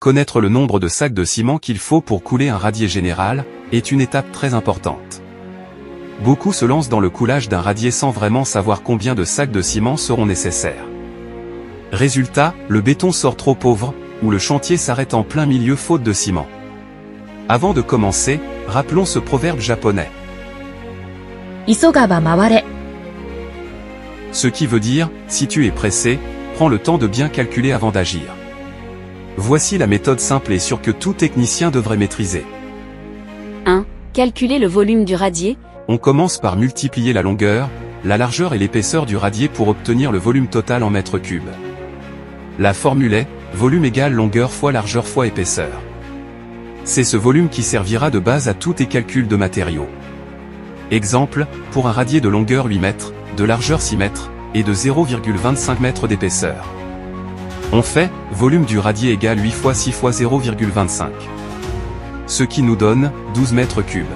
Connaître le nombre de sacs de ciment qu'il faut pour couler un radier général est une étape très importante. Beaucoup se lancent dans le coulage d'un radier sans vraiment savoir combien de sacs de ciment seront nécessaires. Résultat, le béton sort trop pauvre, ou le chantier s'arrête en plein milieu faute de ciment. Avant de commencer, rappelons ce proverbe japonais. 急がば回れ。 Ce qui veut dire, si tu es pressé, prends le temps de bien calculer avant d'agir. Voici la méthode simple et sûre que tout technicien devrait maîtriser. 1. Calculer le volume du radier. On commence par multiplier la longueur, la largeur et l'épaisseur du radier pour obtenir le volume total en mètres cubes. La formule est, volume égale longueur fois largeur fois épaisseur. C'est ce volume qui servira de base à tous tes calculs de matériaux. Exemple, pour un radier de longueur 8 mètres, de largeur 6 mètres, et de 0,25 mètres d'épaisseur. On fait, volume du radier égale 8 fois 6 fois 0,25. Ce qui nous donne, 12 mètres cubes.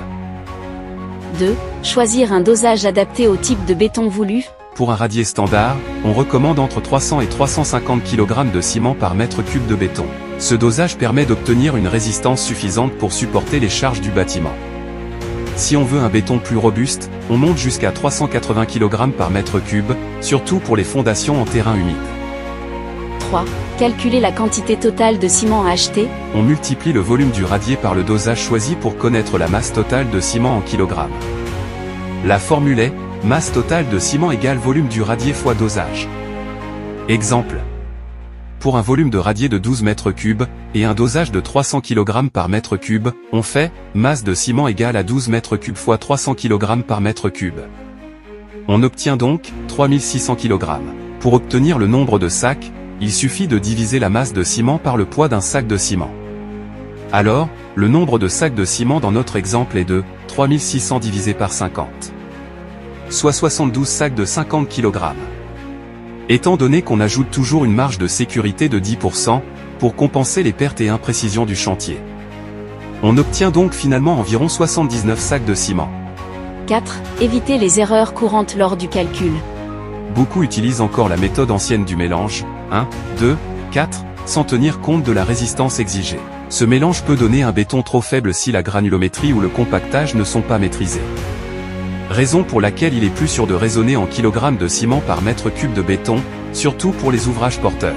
2. Choisir un dosage adapté au type de béton voulu. Pour un radier standard, on recommande entre 300 et 350 kg de ciment par mètre cube de béton. Ce dosage permet d'obtenir une résistance suffisante pour supporter les charges du bâtiment. Si on veut un béton plus robuste, on monte jusqu'à 380 kg par mètre cube, surtout pour les fondations en terrain humide. 3. Calculer la quantité totale de ciment à acheter. On multiplie le volume du radier par le dosage choisi pour connaître la masse totale de ciment en kilogrammes. La formule est, masse totale de ciment égale volume du radier fois dosage. Exemple. Pour un volume de radier de 12 mètres cubes, et un dosage de 300 kg par mètre cube, on fait, masse de ciment égale à 12 mètres cubes fois 300 kg par mètre cube. On obtient donc, 3600 kg. Pour obtenir le nombre de sacs, il suffit de diviser la masse de ciment par le poids d'un sac de ciment. Alors, le nombre de sacs de ciment dans notre exemple est de 3600 divisé par 50. Soit 72 sacs de 50 kg. Étant donné qu'on ajoute toujours une marge de sécurité de 10%, pour compenser les pertes et imprécisions du chantier. On obtient donc finalement environ 79 sacs de ciment. 4. Éviter les erreurs courantes lors du calcul. Beaucoup utilisent encore la méthode ancienne du mélange, 1, 2, 4, sans tenir compte de la résistance exigée. Ce mélange peut donner un béton trop faible si la granulométrie ou le compactage ne sont pas maîtrisés. Raison pour laquelle il est plus sûr de raisonner en kilogrammes de ciment par mètre cube de béton, surtout pour les ouvrages porteurs.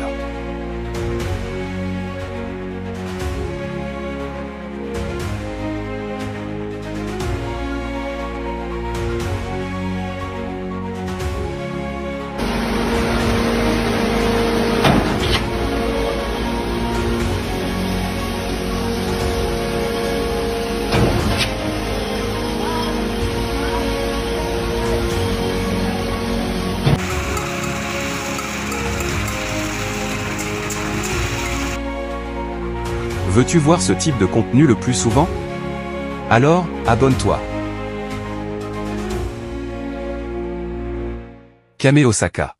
Veux-tu voir ce type de contenu le plus souvent? Alors, abonne-toi. Kame Osaka.